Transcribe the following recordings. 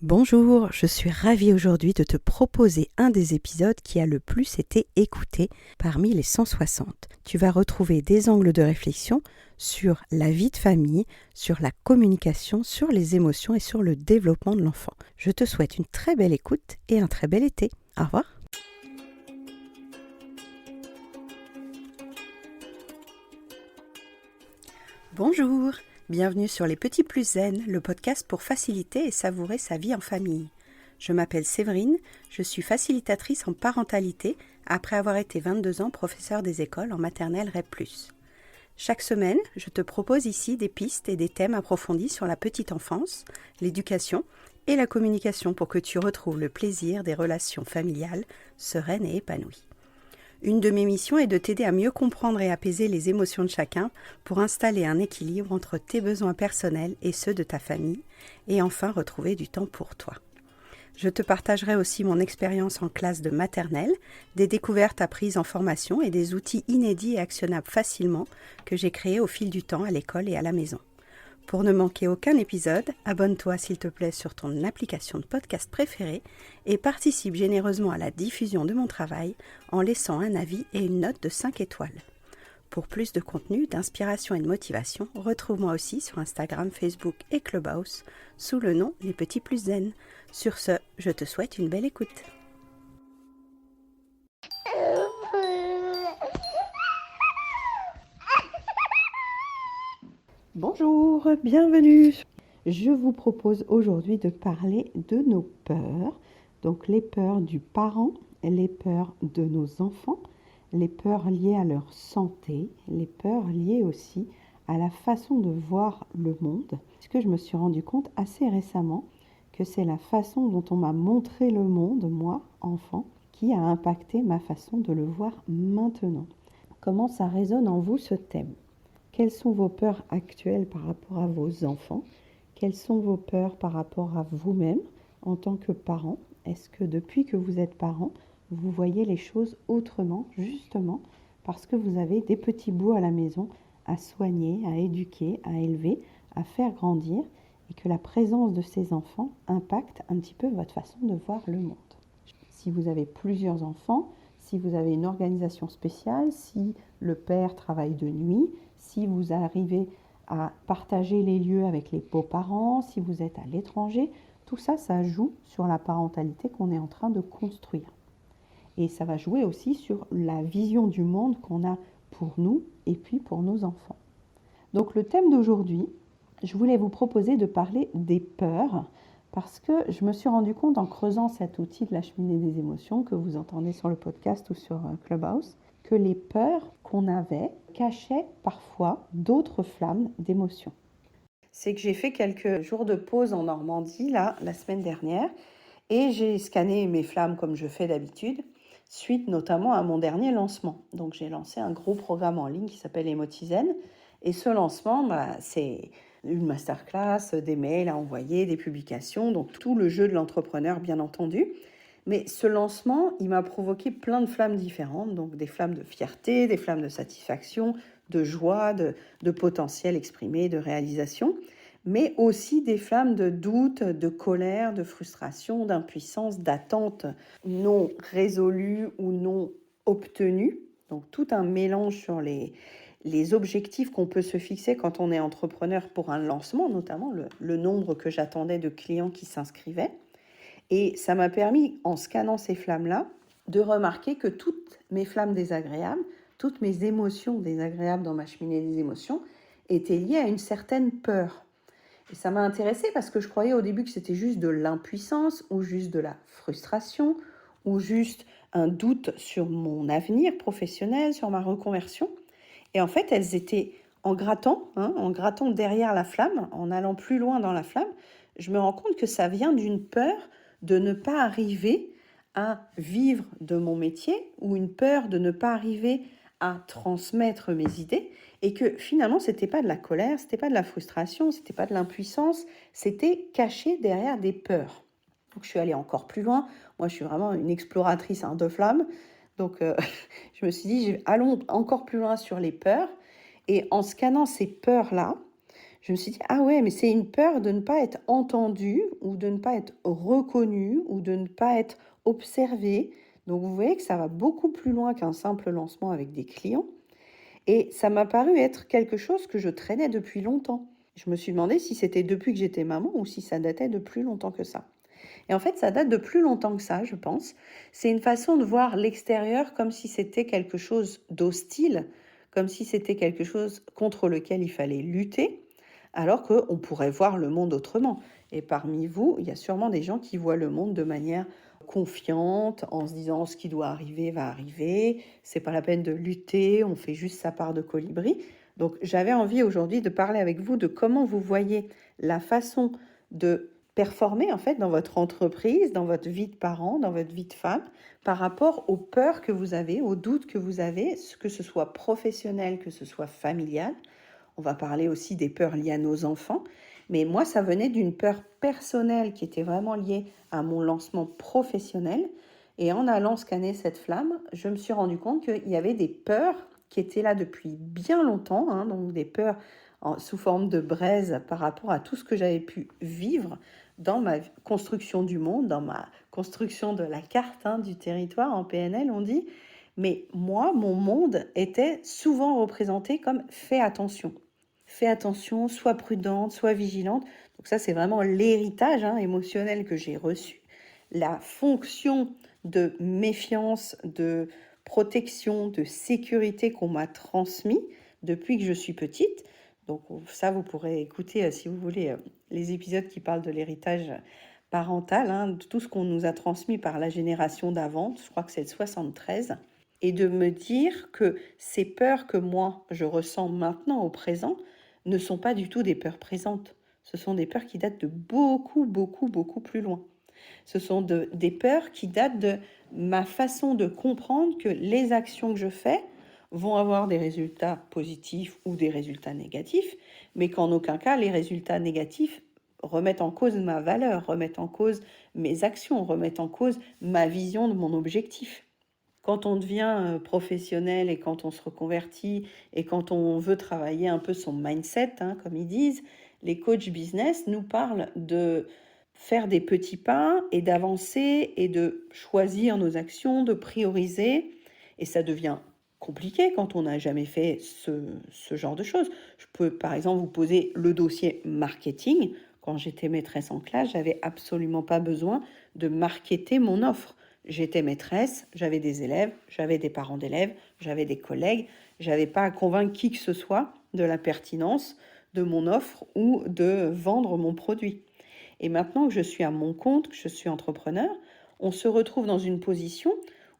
Bonjour, je suis ravie aujourd'hui de te proposer un des épisodes qui a le plus été écouté parmi les 160. Tu vas retrouver des angles de réflexion sur la vie de famille, sur la communication, sur les émotions et sur le développement de l'enfant. Je te souhaite une très belle écoute et un très bel été. Au revoir. Bonjour, bienvenue sur Les Petits Plus Zen, le podcast pour faciliter et savourer sa vie en famille. Je m'appelle Séverine, je suis facilitatrice en parentalité après avoir été 22 ans professeure des écoles en maternelle REP+. Chaque semaine, je te propose ici des pistes et des thèmes approfondis sur la petite enfance, l'éducation et la communication pour que tu retrouves le plaisir des relations familiales sereines et épanouies. Une de mes missions est de t'aider à mieux comprendre et apaiser les émotions de chacun pour installer un équilibre entre tes besoins personnels et ceux de ta famille et enfin retrouver du temps pour toi. Je te partagerai aussi mon expérience en classe de maternelle, des découvertes apprises en formation et des outils inédits et actionnables facilement que j'ai créés au fil du temps à l'école et à la maison. Pour ne manquer aucun épisode, abonne-toi s'il te plaît sur ton application de podcast préférée et participe généreusement à la diffusion de mon travail en laissant un avis et une note de 5 étoiles. Pour plus de contenu, d'inspiration et de motivation, retrouve-moi aussi sur Instagram, Facebook et Clubhouse sous le nom Les Petits Plus Zen. Sur ce, je te souhaite une belle écoute. Bonjour, bienvenue. Je vous propose aujourd'hui de parler de nos peurs, donc les peurs du parent, les peurs de nos enfants, les peurs liées à leur santé, les peurs liées aussi à la façon de voir le monde. Parce que je me suis rendu compte assez récemment que c'est la façon dont on m'a montré le monde, moi, enfant, qui a impacté ma façon de le voir maintenant. Comment ça résonne en vous ce thème ? Quelles sont vos peurs actuelles par rapport à vos enfants ? Quelles sont vos peurs par rapport à vous-même en tant que parent ? Est-ce que depuis que vous êtes parent, vous voyez les choses autrement, justement parce que vous avez des petits bouts à la maison à soigner, à éduquer, à élever, à faire grandir et que la présence de ces enfants impacte un petit peu votre façon de voir le monde. Si vous avez plusieurs enfants, si vous avez une organisation spéciale, si le père travaille de nuit, si vous arrivez à partager les lieux avec les beaux-parents, si vous êtes à l'étranger, tout ça, ça joue sur la parentalité qu'on est en train de construire. Et ça va jouer aussi sur la vision du monde qu'on a pour nous et puis pour nos enfants. Donc le thème d'aujourd'hui, je voulais vous proposer de parler des peurs parce que je me suis rendu compte en creusant cet outil de la cheminée des émotions que vous entendez sur le podcast ou sur Clubhouse, que les peurs qu'on avait cachaient parfois d'autres flammes d'émotions. C'est que j'ai fait quelques jours de pause en Normandie, là, la semaine dernière, et j'ai scanné mes flammes comme je fais d'habitude, suite notamment à mon dernier lancement. Donc j'ai lancé un gros programme en ligne qui s'appelle Emotizen, et ce lancement, c'est une masterclass, des mails à envoyer, des publications, donc tout le jeu de l'entrepreneur bien entendu. Mais ce lancement, il m'a provoqué plein de flammes différentes, donc des flammes de fierté, des flammes de satisfaction, de joie, de potentiel exprimé, de réalisation, mais aussi des flammes de doute, de colère, de frustration, d'impuissance, d'attente non résolue ou non obtenue. Donc tout un mélange sur les objectifs qu'on peut se fixer quand on est entrepreneur pour un lancement, notamment le nombre que j'attendais de clients qui s'inscrivaient. Et ça m'a permis, en scannant ces flammes-là, de remarquer que toutes mes flammes désagréables, toutes mes émotions désagréables dans ma cheminée des émotions, étaient liées à une certaine peur. Et ça m'a intéressée parce que je croyais au début que c'était juste de l'impuissance ou juste de la frustration ou juste un doute sur mon avenir professionnel, sur ma reconversion. Et en fait, elles étaient en grattant derrière la flamme, en allant plus loin dans la flamme, je me rends compte que ça vient d'une peur de ne pas arriver à vivre de mon métier ou une peur de ne pas arriver à transmettre mes idées et que finalement, ce n'était pas de la colère, ce n'était pas de la frustration, ce n'était pas de l'impuissance, c'était caché derrière des peurs. Donc, je suis allée encore plus loin. Moi, je suis vraiment une exploratrice de flammes. Donc, je me suis dit, allons encore plus loin sur les peurs. Et en scannant ces peurs-là, je me suis dit: «Ah ouais, mais c'est une peur de ne pas être entendue ou de ne pas être reconnue ou de ne pas être observée». Donc vous voyez que ça va beaucoup plus loin qu'un simple lancement avec des clients et ça m'a paru être quelque chose que je traînais depuis longtemps. Je me suis demandé si c'était depuis que j'étais maman ou si ça datait de plus longtemps que ça. Et en fait, ça date de plus longtemps que ça, je pense. C'est une façon de voir l'extérieur comme si c'était quelque chose d'hostile, comme si c'était quelque chose contre lequel il fallait lutter, alors qu'on pourrait voir le monde autrement. Et parmi vous, il y a sûrement des gens qui voient le monde de manière confiante, en se disant ce qui doit arriver va arriver, c'est pas la peine de lutter, on fait juste sa part de colibri. Donc j'avais envie aujourd'hui de parler avec vous de comment vous voyez la façon de performer en fait dans votre entreprise, dans votre vie de parent, dans votre vie de femme, par rapport aux peurs que vous avez, aux doutes que vous avez, que ce soit professionnel, que ce soit familial. On va parler aussi des peurs liées à nos enfants. Mais moi, ça venait d'une peur personnelle qui était vraiment liée à mon lancement professionnel. Et en allant scanner cette flamme, je me suis rendu compte qu'il y avait des peurs qui étaient là depuis bien longtemps, hein, donc des peurs sous forme de braise par rapport à tout ce que j'avais pu vivre dans ma construction du monde, dans ma construction de la carte du territoire en PNL, on dit. Mais moi, mon monde était souvent représenté comme fais attention. Fais attention, sois prudente, sois vigilante. Donc ça, c'est vraiment l'héritage émotionnel que j'ai reçu. La fonction de méfiance, de protection, de sécurité qu'on m'a transmis depuis que je suis petite. Donc ça, vous pourrez écouter, si vous voulez, les épisodes qui parlent de l'héritage parental, de tout ce qu'on nous a transmis par la génération d'avant. Je crois que c'est le 73. Et de me dire que ces peurs que moi, je ressens maintenant au présent, ne sont pas du tout des peurs présentes. Ce sont des peurs qui datent de beaucoup, beaucoup, beaucoup plus loin. Ce sont des peurs qui datent de ma façon de comprendre que les actions que je fais vont avoir des résultats positifs ou des résultats négatifs, mais qu'en aucun cas les résultats négatifs remettent en cause ma valeur, remettent en cause mes actions, remettent en cause ma vision de mon objectif. Quand on devient professionnel et quand on se reconvertit et quand on veut travailler un peu son mindset, comme ils disent, les coachs business nous parlent de faire des petits pas et d'avancer et de choisir nos actions, de prioriser. Et ça devient compliqué quand on n'a jamais fait ce genre de choses. Je peux par exemple vous poser le dossier marketing. Quand j'étais maîtresse en classe, j'avais absolument pas besoin de marketer mon offre. J'étais maîtresse, j'avais des élèves, j'avais des parents d'élèves, j'avais des collègues. J'avais pas à convaincre qui que ce soit de la pertinence de mon offre ou de vendre mon produit. Et maintenant que je suis à mon compte, que je suis entrepreneur, on se retrouve dans une position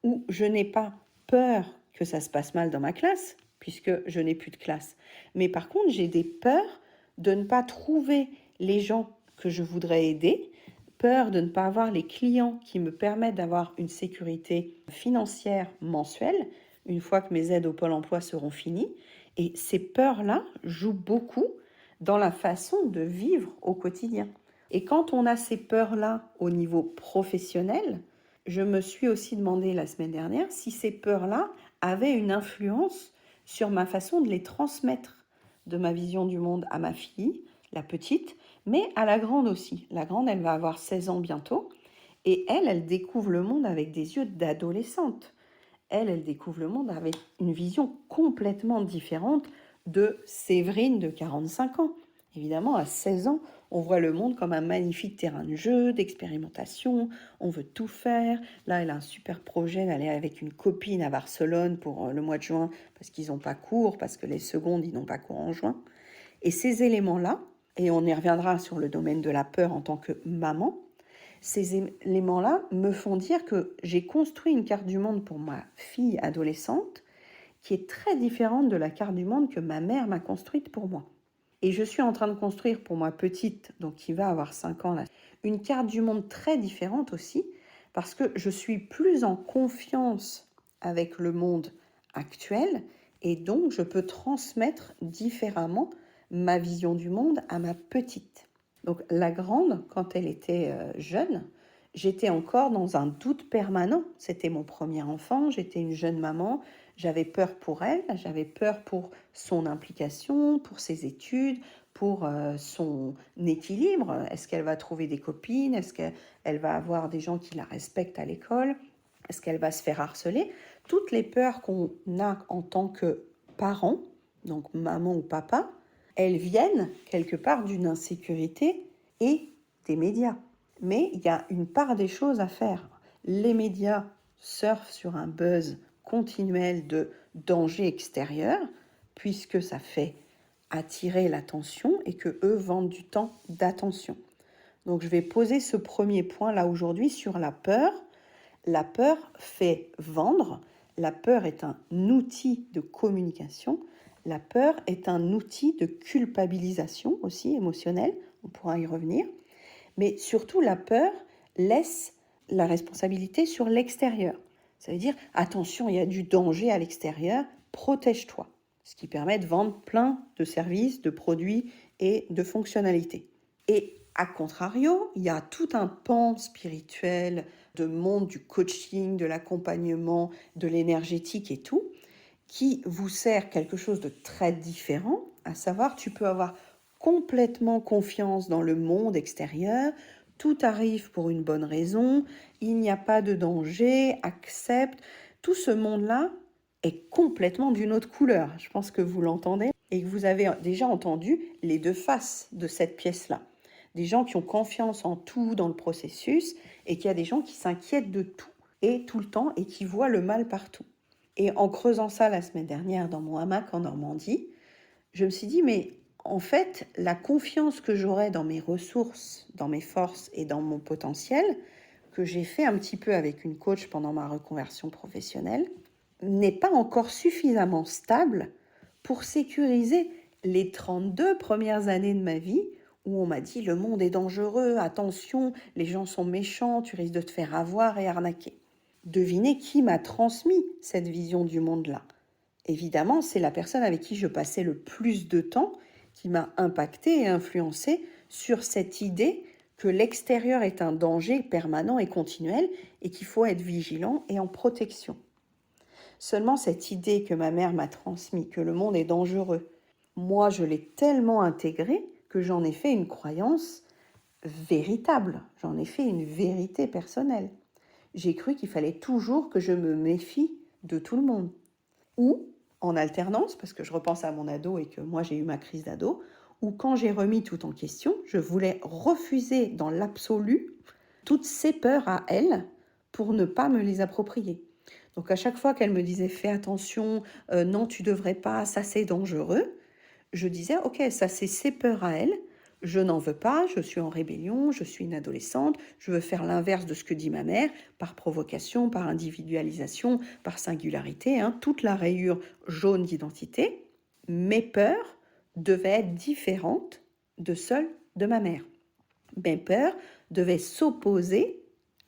où je n'ai pas peur que ça se passe mal dans ma classe, puisque je n'ai plus de classe. Mais par contre, j'ai des peurs de ne pas trouver les gens que je voudrais aider, peur de ne pas avoir les clients qui me permettent d'avoir une sécurité financière mensuelle une fois que mes aides au Pôle emploi seront finies. Et ces peurs-là jouent beaucoup dans la façon de vivre au quotidien. Et quand on a ces peurs-là au niveau professionnel, je me suis aussi demandé la semaine dernière si ces peurs-là avaient une influence sur ma façon de les transmettre, de ma vision du monde à ma fille, la petite, mais à la grande aussi. La grande, elle va avoir 16 ans bientôt, et elle découvre le monde avec des yeux d'adolescente. Elle découvre le monde avec une vision complètement différente de Séverine de 45 ans. Évidemment, à 16 ans, on voit le monde comme un magnifique terrain de jeu, d'expérimentation, on veut tout faire. Là, elle a un super projet d'aller avec une copine à Barcelone pour le mois de juin, parce qu'ils n'ont pas cours, parce que les secondes, ils n'ont pas cours en juin. Et ces éléments-là, et on y reviendra sur le domaine de la peur en tant que maman, ces éléments-là me font dire que j'ai construit une carte du monde pour ma fille adolescente qui est très différente de la carte du monde que ma mère m'a construite pour moi. Et je suis en train de construire pour ma petite, donc qui va avoir 5 ans, là, une carte du monde très différente aussi, parce que je suis plus en confiance avec le monde actuel, et donc je peux transmettre différemment ma vision du monde à ma petite. Donc la grande, quand elle était jeune, j'étais encore dans un doute permanent. C'était mon premier enfant, j'étais une jeune maman, j'avais peur pour elle, j'avais peur pour son implication, pour ses études, pour son équilibre. Est-ce qu'elle va trouver des copines? Est-ce qu'elle va avoir des gens qui la respectent à l'école? Est-ce qu'elle va se faire harceler? Toutes les peurs qu'on a en tant que parents, donc maman ou papa, elles viennent quelque part d'une insécurité et des médias. Mais il y a une part des choses à faire. Les médias surfent sur un buzz continuel de danger extérieur, puisque ça fait attirer l'attention et que eux vendent du temps d'attention. Donc je vais poser ce premier point là aujourd'hui sur la peur. La peur fait vendre. La peur est un outil de communication. La peur est un outil de culpabilisation aussi émotionnelle. On pourra y revenir. Mais surtout, la peur laisse la responsabilité sur l'extérieur. Ça veut dire, attention, il y a du danger à l'extérieur, protège-toi. Ce qui permet de vendre plein de services, de produits et de fonctionnalités. Et à contrario, il y a tout un pan spirituel, de monde du coaching, de l'accompagnement, de l'énergétique et tout, qui vous sert quelque chose de très différent, à savoir, tu peux avoir complètement confiance dans le monde extérieur, tout arrive pour une bonne raison, il n'y a pas de danger, accepte. Tout ce monde-là est complètement d'une autre couleur. Je pense que vous l'entendez et que vous avez déjà entendu les deux faces de cette pièce-là. Des gens qui ont confiance en tout dans le processus et qu'il y a des gens qui s'inquiètent de tout et tout le temps et qui voient le mal partout. Et en creusant ça la semaine dernière dans mon hamac en Normandie, je me suis dit, mais en fait, la confiance que j'aurai dans mes ressources, dans mes forces et dans mon potentiel, que j'ai fait un petit peu avec une coach pendant ma reconversion professionnelle, n'est pas encore suffisamment stable pour sécuriser les 32 premières années de ma vie où on m'a dit le monde est dangereux, attention, les gens sont méchants, tu risques de te faire avoir et arnaquer. Devinez qui m'a transmis cette vision du monde-là. Évidemment, c'est la personne avec qui je passais le plus de temps qui m'a impacté et influencé sur cette idée que l'extérieur est un danger permanent et continuel et qu'il faut être vigilant et en protection. Seulement cette idée que ma mère m'a transmise, que le monde est dangereux, moi je l'ai tellement intégrée que j'en ai fait une croyance véritable, j'en ai fait une vérité personnelle. J'ai cru qu'il fallait toujours que je me méfie de tout le monde. Ou en alternance, parce que je repense à mon ado et que moi j'ai eu ma crise d'ado, ou quand j'ai remis tout en question, je voulais refuser dans l'absolu toutes ces peurs à elle pour ne pas me les approprier. Donc à chaque fois qu'elle me disait fais attention, non tu devrais pas, ça c'est dangereux, je disais ok ça c'est ses peurs à elle, je n'en veux pas, je suis en rébellion, je suis une adolescente, je veux faire l'inverse de ce que dit ma mère, par provocation, par individualisation, par singularité, toute la rayure jaune d'identité. Mes peurs devaient être différentes de celles de ma mère. Mes peurs devaient s'opposer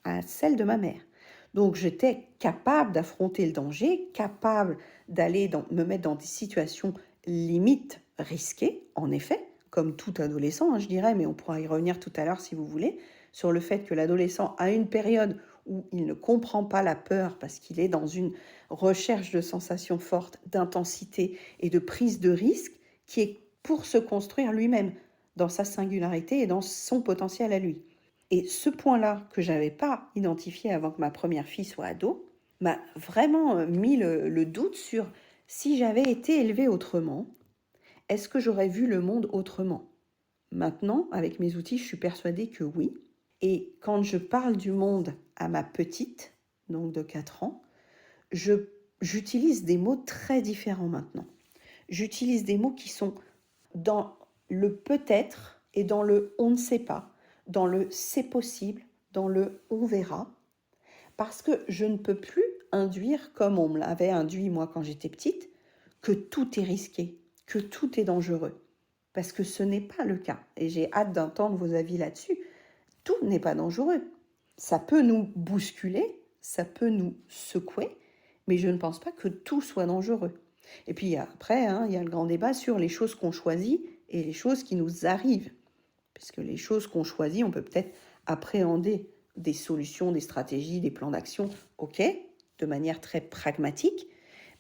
à celles de ma mère. Donc j'étais capable d'affronter le danger, capable d'aller me mettre dans des situations limites risquées, en effet, comme tout adolescent, je dirais, mais on pourra y revenir tout à l'heure si vous voulez, sur le fait que l'adolescent a une période où il ne comprend pas la peur parce qu'il est dans une recherche de sensations fortes, d'intensité et de prise de risque qui est pour se construire lui-même dans sa singularité et dans son potentiel à lui. Et ce point-là que je n'avais pas identifié avant que ma première fille soit ado, m'a vraiment mis le doute sur si j'avais été élevée autrement, est-ce que j'aurais vu le monde autrement? Maintenant, avec mes outils, je suis persuadée que oui. Et quand je parle du monde à ma petite, donc de 4 ans, j'utilise des mots très différents maintenant. J'utilise des mots qui sont dans le peut-être et dans le on ne sait pas, dans le c'est possible, dans le on verra, parce que je ne peux plus induire, comme on me l'avait induit moi quand j'étais petite, que tout est risqué, que tout est dangereux. Parce que ce n'est pas le cas. Et j'ai hâte d'entendre vos avis là-dessus. Tout n'est pas dangereux. Ça peut nous bousculer, ça peut nous secouer, mais je ne pense pas que tout soit dangereux. Et puis après, il y a le grand débat sur les choses qu'on choisit et les choses qui nous arrivent. Parce que les choses qu'on choisit, on peut peut-être appréhender des solutions, des stratégies, des plans d'action, ok, de manière très pragmatique,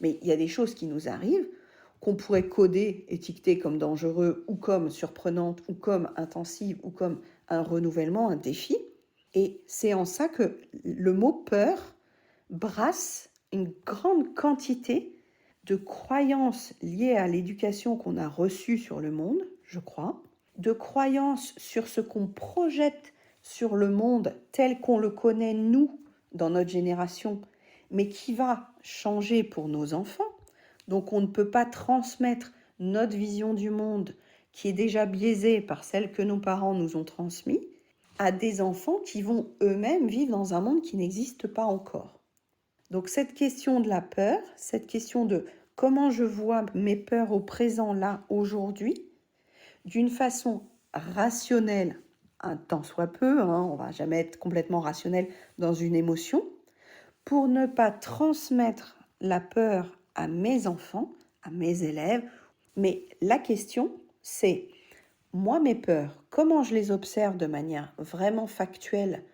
mais il y a des choses qui nous arrivent qu'on pourrait coder, étiqueter comme dangereux ou comme surprenante ou comme intensive ou comme un renouvellement, un défi. Et c'est en ça que le mot peur brasse une grande quantité de croyances liées à l'éducation qu'on a reçue sur le monde, je crois, de croyances sur ce qu'on projette sur le monde tel qu'on le connaît, nous, dans notre génération, mais qui va changer pour nos enfants. Donc on ne peut pas transmettre notre vision du monde, qui est déjà biaisée par celle que nos parents nous ont transmise, à des enfants qui vont eux-mêmes vivre dans un monde qui n'existe pas encore. Donc cette question de la peur, cette question de comment je vois mes peurs au présent, là, aujourd'hui, d'une façon rationnelle, un tant soit peu, on ne va jamais être complètement rationnel dans une émotion, pour ne pas transmettre la peur à mes enfants, à mes élèves. Mais la question, c'est, moi, mes peurs, comment je les observe de manière vraiment factuelle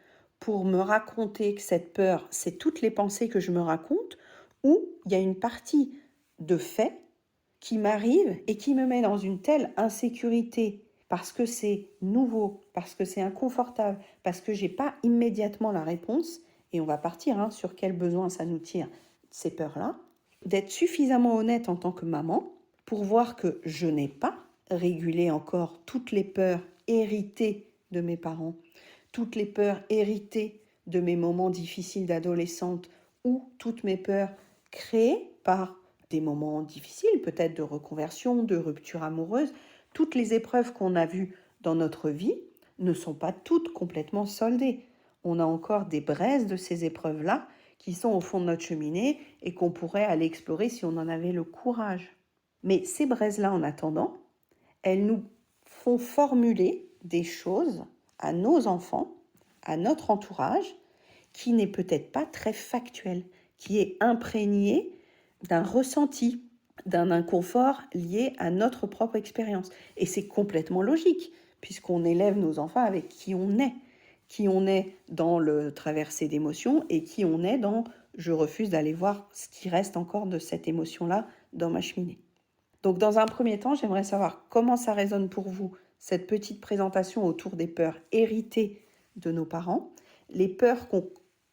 pour me raconter que cette peur, c'est toutes les pensées que je me raconte, ou il y a une partie de fait qui m'arrive et qui me met dans une telle insécurité parce que c'est nouveau, parce que c'est inconfortable, parce que j'ai pas immédiatement la réponse, et on va partir sur quel besoin ça nous tire, ces peurs-là, d'être suffisamment honnête en tant que maman pour voir que je n'ai pas régulé encore toutes les peurs héritées de mes parents, toutes les peurs héritées de mes moments difficiles d'adolescente ou toutes mes peurs créées par des moments difficiles, peut-être de reconversion, de rupture amoureuse. Toutes les épreuves qu'on a vues dans notre vie ne sont pas toutes complètement soldées. On a encore des braises de ces épreuves-là qui sont au fond de notre cheminée et qu'on pourrait aller explorer si on en avait le courage. Mais ces braises-là, en attendant, elles nous font formuler des choses à nos enfants, à notre entourage, qui n'est peut-être pas très factuel, qui est imprégné d'un ressenti, d'un inconfort lié à notre propre expérience. Et c'est complètement logique, puisqu'on élève nos enfants avec qui on est dans le traversée d'émotions et qui on est dans je refuse d'aller voir ce qui reste encore de cette émotion-là dans ma cheminée. Donc dans un premier temps, j'aimerais savoir comment ça résonne pour vous, cette petite présentation autour des peurs héritées de nos parents, les peurs qu'on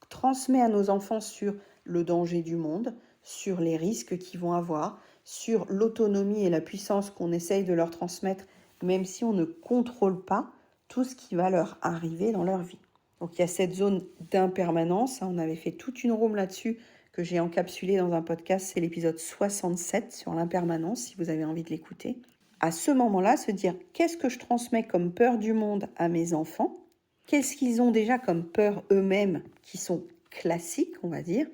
transmet à nos enfants sur le danger du monde, sur les risques qu'ils vont avoir, sur l'autonomie et la puissance qu'on essaye de leur transmettre, même si on ne contrôle pas tout ce qui va leur arriver dans leur vie. Donc il y a cette zone d'impermanence, on avait fait toute une room là-dessus que j'ai encapsulé dans un podcast, c'est l'épisode 67 sur l'impermanence, si vous avez envie de l'écouter. À ce moment-là, se dire qu'est-ce que je transmets comme peur du monde à mes enfants, qu'est-ce qu'ils ont déjà comme peur eux-mêmes qui sont classiques, on va dire.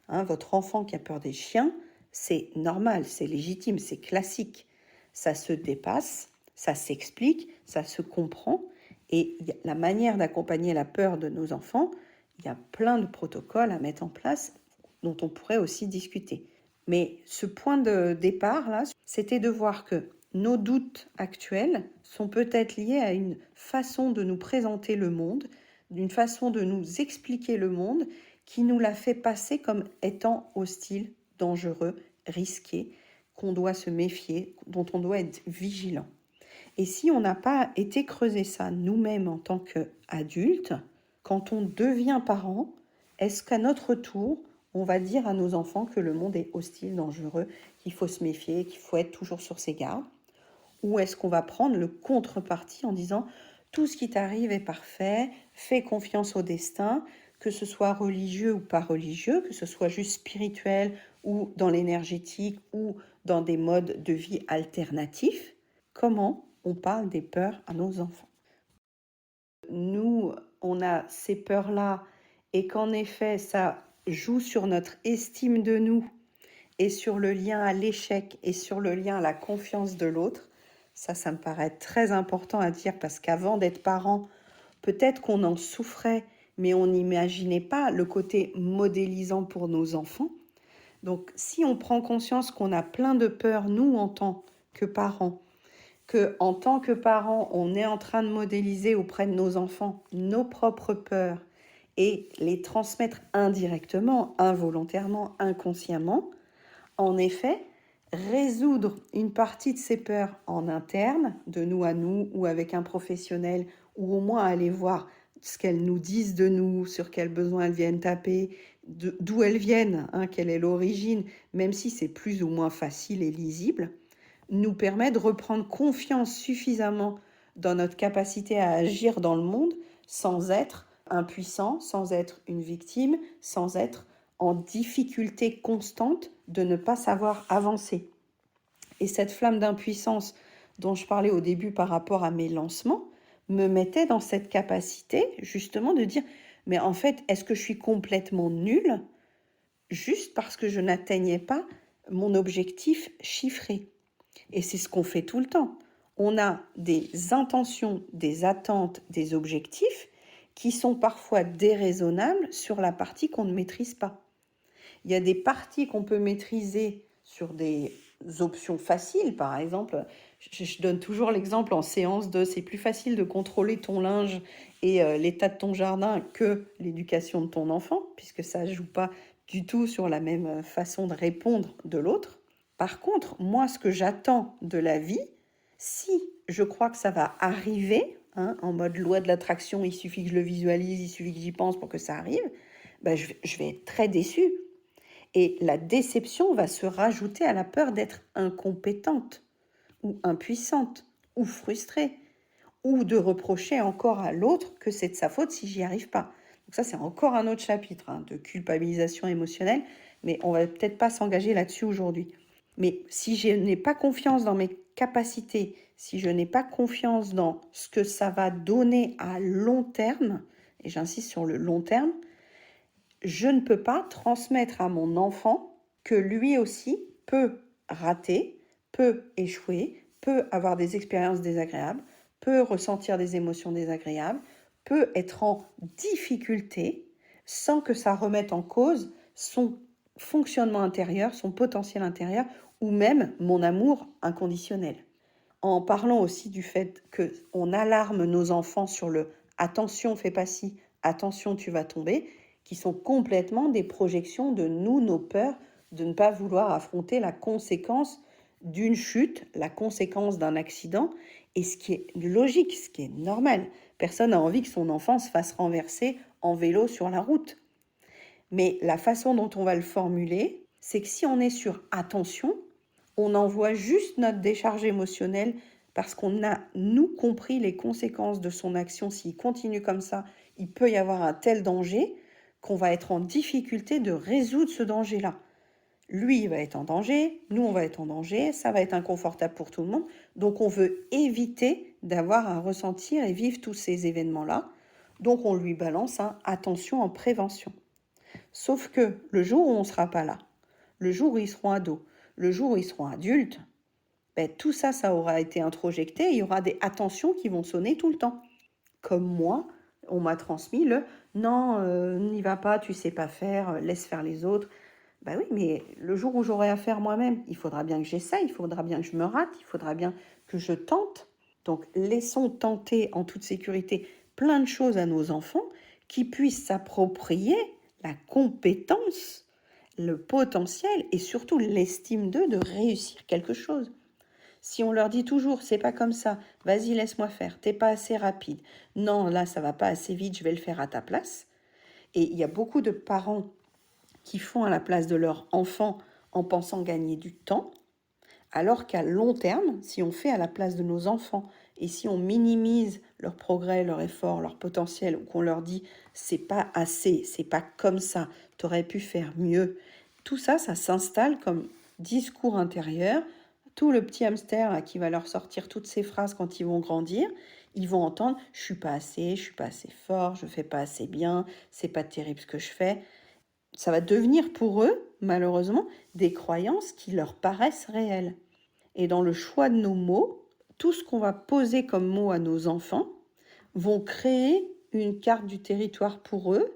Votre enfant qui a peur des chiens, c'est normal, c'est légitime, c'est classique. Ça se dépasse, ça s'explique, ça se comprend. Et la manière d'accompagner la peur de nos enfants, il y a plein de protocoles à mettre en place dont on pourrait aussi discuter. Mais ce point de départ, là, c'était de voir que nos doutes actuels sont peut-être liés à une façon de nous présenter le monde, d'une façon de nous expliquer le monde qui nous l'a fait passer comme étant hostile, dangereux, risqué, qu'on doit se méfier, dont on doit être vigilant. Et si on n'a pas été creuser ça nous-mêmes en tant qu'adultes, quand on devient parent, est-ce qu'à notre tour, on va dire à nos enfants que le monde est hostile, dangereux, qu'il faut se méfier, qu'il faut être toujours sur ses gardes? Ou est-ce qu'on va prendre le contreparti en disant tout ce qui t'arrive est parfait, fais confiance au destin, que ce soit religieux ou pas religieux, que ce soit juste spirituel ou dans l'énergétique ou dans des modes de vie alternatifs? Comment on parle des peurs à nos enfants? Nous, on a ces peurs-là et qu'en effet, ça joue sur notre estime de nous et sur le lien à l'échec et sur le lien à la confiance de l'autre. Ça me paraît très important à dire parce qu'avant d'être parent, peut-être qu'on en souffrait, mais on n'imaginait pas le côté modélisant pour nos enfants. Donc, si on prend conscience qu'on a plein de peurs, nous, en tant que parents, qu'en tant que parents, on est en train de modéliser auprès de nos enfants nos propres peurs et les transmettre indirectement, involontairement, inconsciemment, en effet, résoudre une partie de ces peurs en interne, de nous à nous, ou avec un professionnel, ou au moins aller voir ce qu'elles nous disent de nous, sur quels besoins elles viennent taper, d'où elles viennent, hein, quelle est l'origine, même si c'est plus ou moins facile et lisible, nous permet de reprendre confiance suffisamment dans notre capacité à agir dans le monde sans être impuissant, sans être une victime, sans être en difficulté constante de ne pas savoir avancer. Et cette flamme d'impuissance dont je parlais au début par rapport à mes lancements me mettait dans cette capacité justement de dire mais en fait, est-ce que je suis complètement nulle juste parce que je n'atteignais pas mon objectif chiffré? Et c'est ce qu'on fait tout le temps. On a des intentions, des attentes, des objectifs qui sont parfois déraisonnables sur la partie qu'on ne maîtrise pas. Il y a des parties qu'on peut maîtriser sur des options faciles. Par exemple, je donne toujours l'exemple en séance de c'est plus facile de contrôler ton linge et l'état de ton jardin que l'éducation de ton enfant, puisque ça ne joue pas du tout sur la même façon de répondre de l'autre. Par contre, moi, ce que j'attends de la vie, si je crois que ça va arriver, hein, en mode loi de l'attraction, il suffit que je le visualise, il suffit que j'y pense pour que ça arrive, ben je vais être très déçue. Et la déception va se rajouter à la peur d'être incompétente, ou impuissante, ou frustrée, ou de reprocher encore à l'autre que c'est de sa faute si j'y arrive pas. Donc ça, c'est encore un autre chapitre, hein, de culpabilisation émotionnelle, mais on va peut-être pas s'engager là-dessus aujourd'hui. Mais si je n'ai pas confiance dans mes capacités, si je n'ai pas confiance dans ce que ça va donner à long terme, et j'insiste sur le long terme, je ne peux pas transmettre à mon enfant que lui aussi peut rater, peut échouer, peut avoir des expériences désagréables, peut ressentir des émotions désagréables, peut être en difficulté sans que ça remette en cause son fonctionnement intérieur, son potentiel intérieur ou même mon amour inconditionnel. En parlant aussi du fait qu'on alarme nos enfants sur le attention, fais pas ci, attention, tu vas tomber, qui sont complètement des projections de nous, nos peurs, de ne pas vouloir affronter la conséquence d'une chute, la conséquence d'un accident, et ce qui est logique, ce qui est normal. Personne n'a envie que son enfant se fasse renverser en vélo sur la route. Mais la façon dont on va le formuler, c'est que si on est sur attention, on envoie juste notre décharge émotionnelle parce qu'on a, nous, compris les conséquences de son action. S'il continue comme ça, il peut y avoir un tel danger qu'on va être en difficulté de résoudre ce danger-là. Lui, il va être en danger, nous, on va être en danger, ça va être inconfortable pour tout le monde. Donc, on veut éviter d'avoir à ressentir et vivre tous ces événements-là. Donc, on lui balance un attention en prévention. Sauf que le jour où on ne sera pas là, le jour où ils seront ados, le jour où ils seront adultes, ben, tout ça, ça aura été introjecté et il y aura des attentions qui vont sonner tout le temps. Comme moi, on m'a transmis le « non, n'y va pas, tu sais pas faire, laisse faire les autres ». Ben oui, mais le jour où j'aurai à faire moi-même, il faudra bien que j'essaye, il faudra bien que je me rate, il faudra bien que je tente. Donc laissons tenter en toute sécurité plein de choses à nos enfants qui puissent s'approprier la compétence, le potentiel et surtout l'estime d'eux de réussir quelque chose. Si on leur dit toujours c'est pas comme ça, vas-y laisse-moi faire, t'es pas assez rapide, non là ça va pas assez vite, je vais le faire à ta place. Et il y a beaucoup de parents qui font à la place de leur enfant en pensant gagner du temps, alors qu'à long terme, si on fait à la place de nos enfants et si on minimise leur progrès, leur effort, leur potentiel, ou qu'on leur dit c'est pas assez, c'est pas comme ça, t'aurais pu faire mieux, tout ça, ça s'installe comme discours intérieur. Tout le petit hamster là, qui va leur sortir toutes ces phrases quand ils vont grandir, ils vont entendre je suis pas assez fort, je fais pas assez bien, c'est pas terrible ce que je fais. Ça va devenir pour eux, malheureusement, des croyances qui leur paraissent réelles. Et dans le choix de nos mots, tout ce qu'on va poser comme mots à nos enfants vont créer une carte du territoire pour eux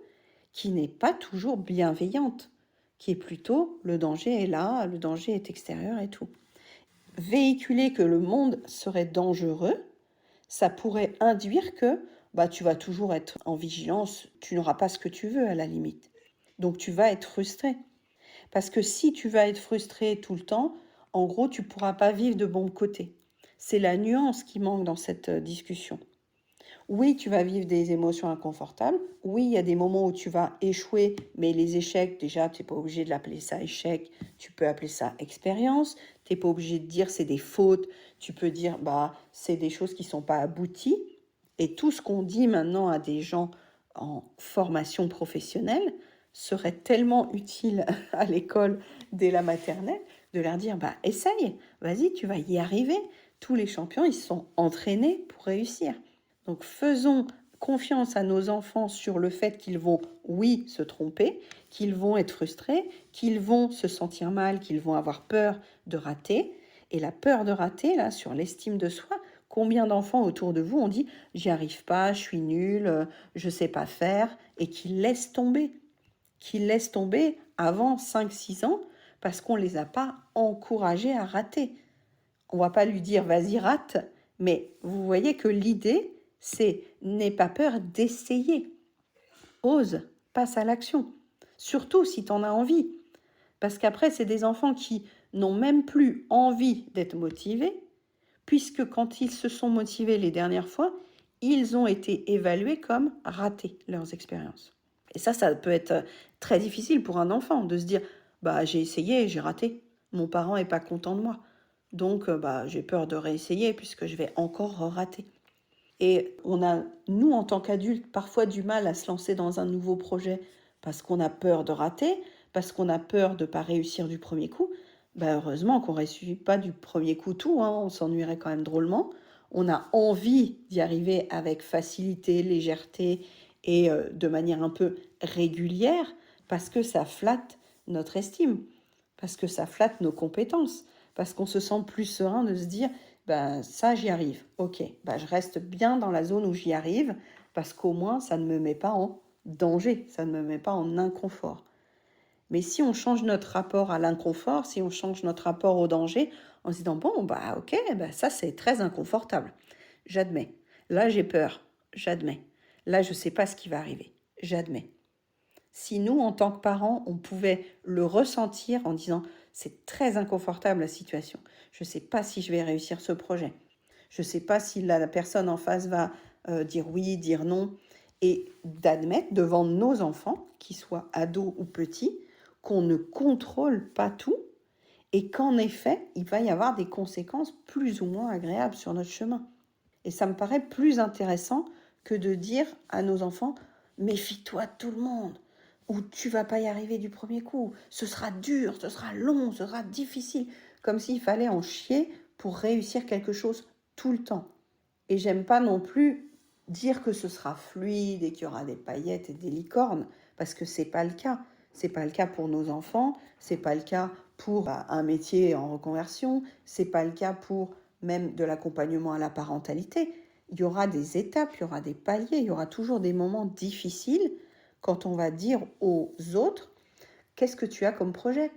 qui n'est pas toujours bienveillante, qui est plutôt le danger est là, le danger est extérieur et tout. Véhiculer que le monde serait dangereux, ça pourrait induire que tu vas toujours être en vigilance, tu n'auras pas ce que tu veux à la limite. Donc tu vas être frustré. Parce que si tu vas être frustré tout le temps, En gros, tu ne pourras pas vivre de bon côté. C'est la nuance qui manque dans cette discussion. Oui, tu vas vivre des émotions inconfortables. Oui, il y a des moments où tu vas échouer, mais les échecs, déjà, tu n'es pas obligé de l'appeler ça échec. Tu peux appeler ça expérience. Tu n'es pas obligé de dire c'est des fautes. Tu peux dire c'est des choses qui ne sont pas abouties. Et tout ce qu'on dit maintenant à des gens en formation professionnelle serait tellement utile à l'école dès la maternelle de leur dire essaye, vas-y, tu vas y arriver. Tous les champions, ils sont entraînés pour réussir. Donc faisons confiance à nos enfants sur le fait qu'ils vont, oui, se tromper, qu'ils vont être frustrés, qu'ils vont se sentir mal, qu'ils vont avoir peur de rater. Et la peur de rater, là, sur l'estime de soi, combien d'enfants autour de vous ont dit « j'y arrive pas, je suis nul, je sais pas faire » et qui laissent tomber avant 5-6 ans parce qu'on les a pas encouragés à rater. On va pas lui dire « vas-y, rate », mais vous voyez que l'idée, c'est n'aie pas peur d'essayer. Ose, passe à l'action. Surtout si tu en as envie. Parce qu'après, c'est des enfants qui n'ont même plus envie d'être motivés, puisque quand ils se sont motivés les dernières fois, ils ont été évalués comme ratés leurs expériences. Et ça peut être très difficile pour un enfant de se dire j'ai essayé, j'ai raté. Mon parent n'est pas content de moi. Donc j'ai peur de réessayer puisque je vais encore rater. Et on a, nous, en tant qu'adultes, parfois du mal à se lancer dans un nouveau projet parce qu'on a peur de rater, parce qu'on a peur de ne pas réussir du premier coup. Heureusement qu'on ne réussit pas du premier coup tout, on s'ennuierait quand même drôlement. On a envie d'y arriver avec facilité, légèreté et de manière un peu régulière parce que ça flatte notre estime, parce que ça flatte nos compétences, parce qu'on se sent plus serein de se dire ça j'y arrive, ok, je reste bien dans la zone où j'y arrive parce qu'au moins ça ne me met pas en danger, ça ne me met pas en inconfort. Mais si on change notre rapport à l'inconfort, si on change notre rapport au danger en se disant ok, ça c'est très inconfortable, j'admets. Là j'ai peur, j'admets. Là je ne sais pas ce qui va arriver, j'admets. Si nous, en tant que parents, on pouvait le ressentir en disant « c'est très inconfortable la situation, je ne sais pas si je vais réussir ce projet, je ne sais pas si la personne en face va dire oui, dire non », et d'admettre devant nos enfants, qu'ils soient ados ou petits, qu'on ne contrôle pas tout et qu'en effet, il va y avoir des conséquences plus ou moins agréables sur notre chemin. Et ça me paraît plus intéressant que de dire à nos enfants « méfie-toi de tout le monde » ou « tu vas pas y arriver du premier coup, ce sera dur, ce sera long, ce sera difficile », comme s'il fallait en chier pour réussir quelque chose tout le temps. Et j'aime pas non plus dire que ce sera fluide et qu'il y aura des paillettes et des licornes, parce que c'est pas le cas. C'est pas le cas pour nos enfants, c'est pas le cas pour un métier en reconversion, c'est pas le cas pour même de l'accompagnement à la parentalité. Il y aura des étapes, il y aura des paliers, il y aura toujours des moments difficiles quand on va dire aux autres « qu'est-ce que tu as comme projet ?»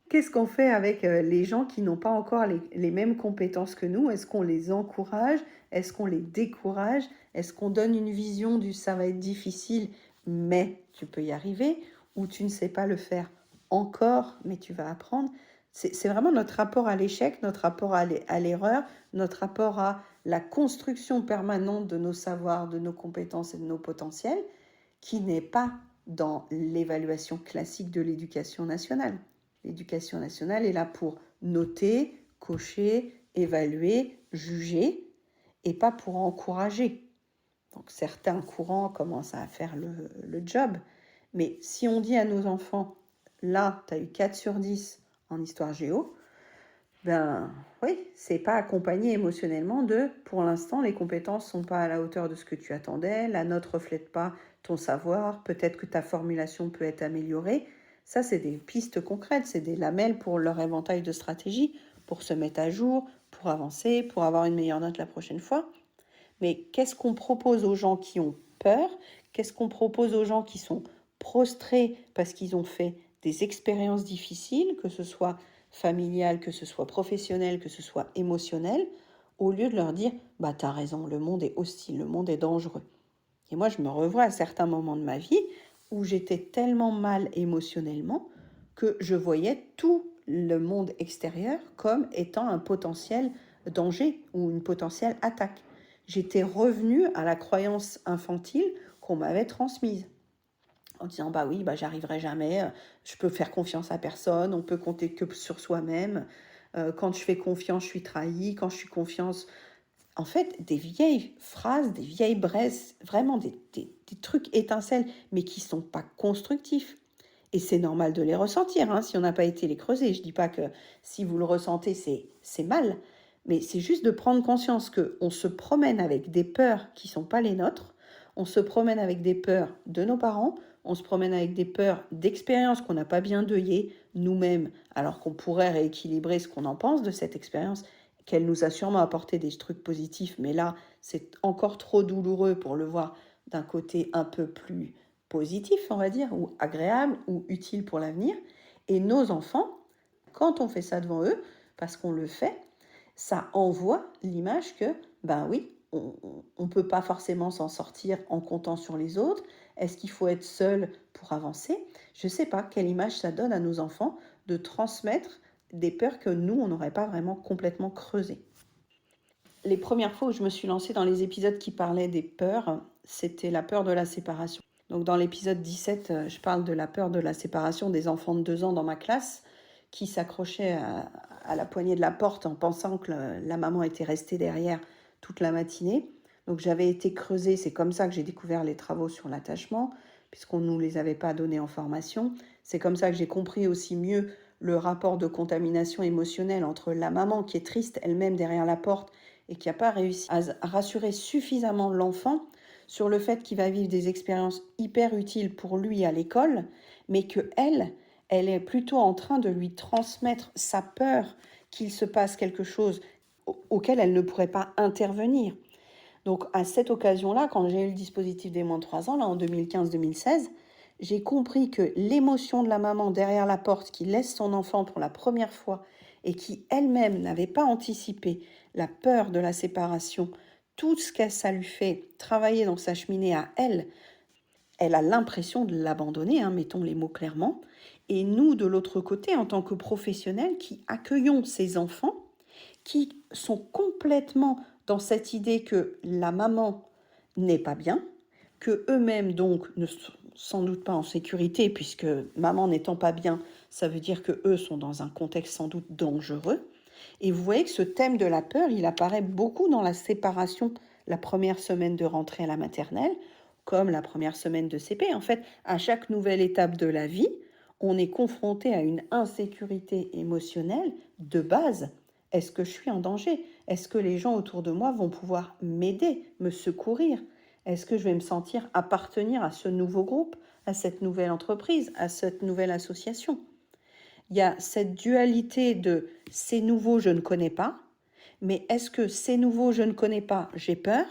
Qu'est-ce qu'on fait avec les gens qui n'ont pas encore les mêmes compétences que nous? Est-ce qu'on les encourage? Est-ce qu'on les décourage? Est-ce qu'on donne une vision du « ça va être difficile, mais tu peux y arriver » ou « tu ne sais pas le faire encore, mais tu vas apprendre ». C'est vraiment notre rapport à l'échec, notre rapport à l'erreur, notre rapport à la construction permanente de nos savoirs, de nos compétences et de nos potentiels qui n'est pas dans l'évaluation classique de l'éducation nationale. L'éducation nationale est là pour noter, cocher, évaluer, juger, et pas pour encourager. Donc certains courants commencent à faire le job, mais si on dit à nos enfants, là, tu as eu 4 sur 10 en histoire géo, oui, c'est pas accompagné émotionnellement de, pour l'instant, les compétences sont pas à la hauteur de ce que tu attendais, la note reflète pas ton savoir, peut-être que ta formulation peut être améliorée. Ça, c'est des pistes concrètes, c'est des lamelles pour leur éventail de stratégies, pour se mettre à jour, pour avancer, pour avoir une meilleure note la prochaine fois. Mais qu'est-ce qu'on propose aux gens qui ont peur? Qu'est-ce qu'on propose aux gens qui sont prostrés parce qu'ils ont fait des expériences difficiles, que ce soit familiales, que ce soit professionnelles, que ce soit émotionnelles, au lieu de leur dire « t'as raison, le monde est hostile, le monde est dangereux ». Et moi, je me revois à certains moments de ma vie où j'étais tellement mal émotionnellement que je voyais tous le monde extérieur comme étant un potentiel danger ou une potentielle attaque. J'étais revenue à la croyance infantile qu'on m'avait transmise en disant bah oui, bah j'arriverai jamais, je peux faire confiance à personne, on peut compter que sur soi-même, quand je fais confiance, je suis trahi, quand je suis confiance. En fait, des vieilles phrases, des vieilles braises, vraiment des trucs étincelles, mais qui sont pas constructifs. Et c'est normal de les ressentir, hein, si on n'a pas été les creuser. Je dis pas que si vous le ressentez, c'est mal, mais c'est juste de prendre conscience qu'on se promène avec des peurs qui sont pas les nôtres, on se promène avec des peurs de nos parents, on se promène avec des peurs d'expériences qu'on n'a pas bien deuillées nous-mêmes, alors qu'on pourrait rééquilibrer ce qu'on en pense de cette expérience, qu'elle nous a sûrement apporté des trucs positifs, mais là, c'est encore trop douloureux pour le voir d'un côté un peu plus positif, on va dire, ou agréable, ou utile pour l'avenir. Et nos enfants, quand on fait ça devant eux, parce qu'on le fait, ça envoie l'image que, ben oui, on ne peut pas forcément s'en sortir en comptant sur les autres. Est-ce qu'il faut être seul pour avancer? Je ne sais pas quelle image ça donne à nos enfants de transmettre des peurs que nous, on n'aurait pas vraiment complètement creusées. Les premières fois où je me suis lancée dans les épisodes qui parlaient des peurs, c'était la peur de la séparation. Donc dans l'épisode 17, je parle de la peur de la séparation des enfants de 2 ans dans ma classe qui s'accrochaient à la poignée de la porte en pensant que la maman était restée derrière toute la matinée. Donc j'avais été creusée, c'est comme ça que j'ai découvert les travaux sur l'attachement, puisqu'on ne nous les avait pas donnés en formation. C'est comme ça que j'ai compris aussi mieux le rapport de contamination émotionnelle entre la maman qui est triste elle-même derrière la porte et qui n'a pas réussi à rassurer suffisamment l'enfant sur le fait qu'il va vivre des expériences hyper utiles pour lui à l'école, mais que elle est plutôt en train de lui transmettre sa peur qu'il se passe quelque chose auquel elle ne pourrait pas intervenir. Donc à cette occasion-là, quand j'ai eu le dispositif des moins de 3 ans, là en 2015-2016, j'ai compris que l'émotion de la maman derrière la porte qui laisse son enfant pour la première fois et qui elle-même n'avait pas anticipé la peur de la séparation, tout ce que ça lui fait travailler dans sa cheminée à elle, elle a l'impression de l'abandonner, hein, mettons les mots clairement. Et nous, de l'autre côté, en tant que professionnels qui accueillons ces enfants, qui sont complètement dans cette idée que la maman n'est pas bien, que eux-mêmes donc ne sont sans doute pas en sécurité, puisque maman n'étant pas bien, ça veut dire que eux sont dans un contexte sans doute dangereux. Et vous voyez que ce thème de la peur, il apparaît beaucoup dans la séparation, la première semaine de rentrée à la maternelle, comme la première semaine de CP. En fait, à chaque nouvelle étape de la vie, on est confronté à une insécurité émotionnelle de base. Est-ce que je suis en danger? Est-ce que les gens autour de moi vont pouvoir m'aider, me secourir? Est-ce que je vais me sentir appartenir à ce nouveau groupe, à cette nouvelle entreprise, à cette nouvelle association? Il y a cette dualité de c'est nouveau, je ne connais pas, mais est-ce que c'est nouveau, je ne connais pas, j'ai peur?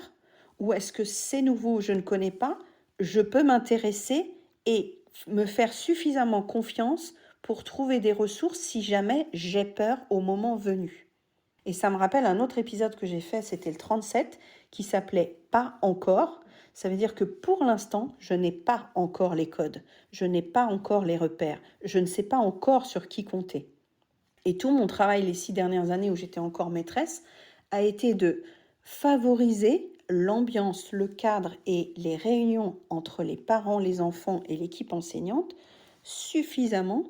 Ou est-ce que c'est nouveau, je ne connais pas, je peux m'intéresser et me faire suffisamment confiance pour trouver des ressources si jamais j'ai peur au moment venu? Et ça me rappelle un autre épisode que j'ai fait, c'était le 37, qui s'appelait Pas encore. Ça veut dire que pour l'instant, je n'ai pas encore les codes, je n'ai pas encore les repères, je ne sais pas encore sur qui compter. Et tout mon travail les 6 dernières années où j'étais encore maîtresse a été de favoriser l'ambiance, le cadre et les réunions entre les parents, les enfants et l'équipe enseignante suffisamment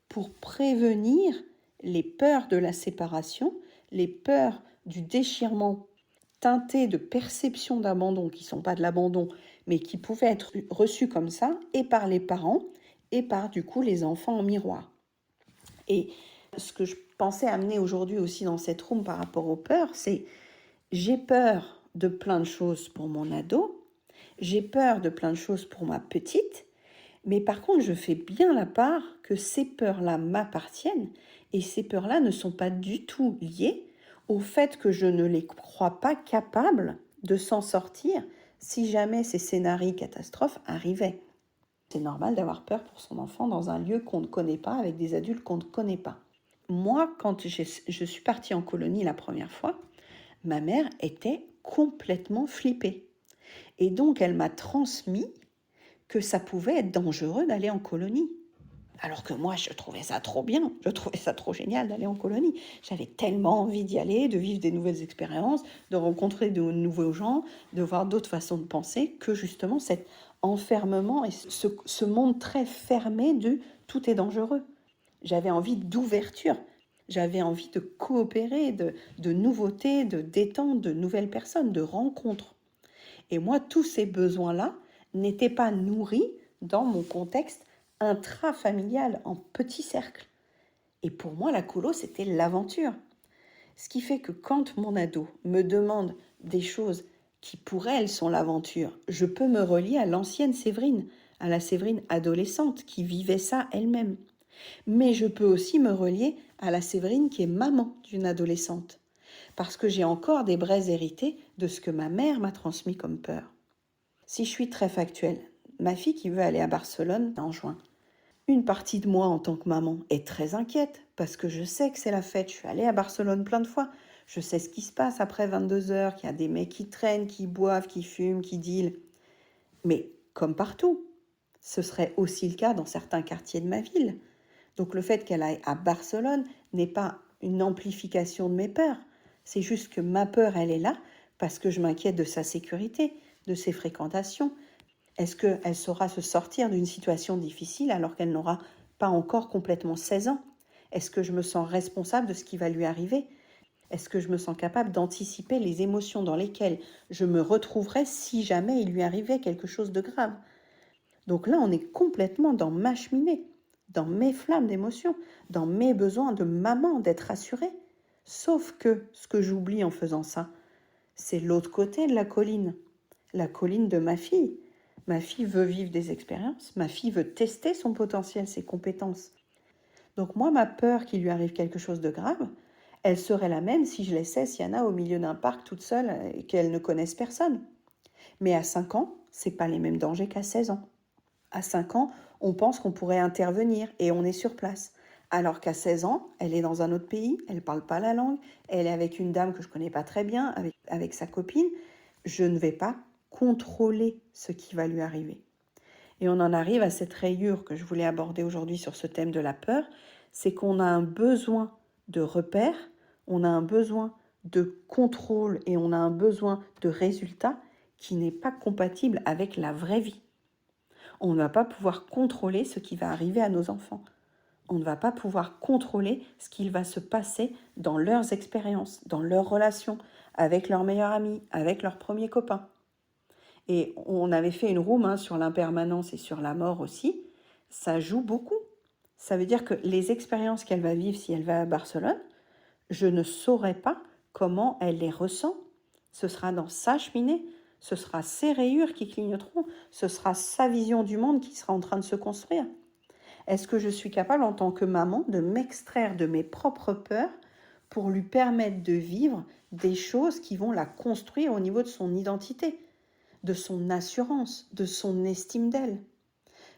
pour prévenir les peurs de la séparation, les peurs du déchirement teinté de perceptions d'abandon qui ne sont pas de l'abandon, mais qui pouvaient être reçues comme ça, et par les parents, et par du coup les enfants en miroir. Et ce que je pensais amener aujourd'hui aussi dans cette room par rapport aux peurs, c'est j'ai peur de plein de choses pour mon ado, j'ai peur de plein de choses pour ma petite, mais par contre, je fais bien la part que ces peurs-là m'appartiennent et ces peurs-là ne sont pas du tout liées au fait que je ne les crois pas capables de s'en sortir si jamais ces scénarios catastrophes arrivaient. C'est normal d'avoir peur pour son enfant dans un lieu qu'on ne connaît pas, avec des adultes qu'on ne connaît pas. Moi, quand je suis partie en colonie la première fois, ma mère était complètement flippée. Et donc, elle m'a transmis que ça pouvait être dangereux d'aller en colonie. Alors que moi, je trouvais ça trop bien, je trouvais ça trop génial d'aller en colonie. J'avais tellement envie d'y aller, de vivre des nouvelles expériences, de rencontrer de nouveaux gens, de voir d'autres façons de penser, que justement cet enfermement et ce monde très fermé du tout est dangereux. J'avais envie d'ouverture, j'avais envie de coopérer, de nouveautés, de détente, de nouvelles personnes, de rencontres. Et moi, tous ces besoins-là n'étaient pas nourris dans mon contexte intrafamilial, en petit cercle. Et pour moi, la colo, c'était l'aventure. Ce qui fait que quand mon ado me demande des choses qui pour elle sont l'aventure, je peux me relier à l'ancienne Séverine, à la Séverine adolescente qui vivait ça elle-même. Mais je peux aussi me relier à la Séverine qui est maman d'une adolescente, parce que j'ai encore des braises héritées de ce que ma mère m'a transmis comme peur. Si je suis très factuelle, ma fille qui veut aller à Barcelone en juin, une partie de moi en tant que maman est très inquiète parce que je sais que c'est la fête. Je suis allée à Barcelone plein de fois. Je sais ce qui se passe après 22 heures, qu'il y a des mecs qui traînent, qui boivent, qui fument, qui dealent. Mais comme partout, ce serait aussi le cas dans certains quartiers de ma ville. Donc le fait qu'elle aille à Barcelone n'est pas une amplification de mes peurs. C'est juste que ma peur, elle est là parce que je m'inquiète de sa sécurité, de ses fréquentations. Est-ce qu'elle saura se sortir d'une situation difficile alors qu'elle n'aura pas encore complètement 16 ans? Est-ce que je me sens responsable de ce qui va lui arriver? Est-ce que je me sens capable d'anticiper les émotions dans lesquelles je me retrouverais si jamais il lui arrivait quelque chose de grave? Donc là, on est complètement dans ma cheminée, dans mes flammes d'émotions, dans mes besoins de maman d'être rassurée. Sauf que ce que j'oublie en faisant ça, c'est l'autre côté de la colline de ma fille. Ma fille veut vivre des expériences, ma fille veut tester son potentiel, ses compétences. Donc moi, ma peur qu'il lui arrive quelque chose de grave, elle serait la même si je laissais Sienna au milieu d'un parc toute seule et qu'elle ne connaisse personne. Mais à 5 ans, c'est pas les mêmes dangers qu'à 16 ans. À 5 ans, on pense qu'on pourrait intervenir et on est sur place. Alors qu'à 16 ans, elle est dans un autre pays, elle ne parle pas la langue, elle est avec une dame que je ne connais pas très bien, avec sa copine. Je ne vais pas contrôler ce qui va lui arriver. Et on en arrive à cette rayure que je voulais aborder aujourd'hui sur ce thème de la peur, c'est qu'on a un besoin de repères, on a un besoin de contrôle et on a un besoin de résultats qui n'est pas compatible avec la vraie vie. On ne va pas pouvoir contrôler ce qui va arriver à nos enfants. On ne va pas pouvoir contrôler ce qu'il va se passer dans leurs expériences, dans leurs relations, avec leurs meilleurs amis, avec leurs premiers copains. Et on avait fait une room sur l'impermanence et sur la mort aussi. Ça joue beaucoup. Ça veut dire que les expériences qu'elle va vivre si elle va à Barcelone, je ne saurais pas comment elle les ressent. Ce sera dans sa cheminée, ce sera ses rayures qui clignoteront, ce sera sa vision du monde qui sera en train de se construire. Est-ce que je suis capable en tant que maman de m'extraire de mes propres peurs pour lui permettre de vivre des choses qui vont la construire au niveau de son identité, de son assurance, de son estime d'elle?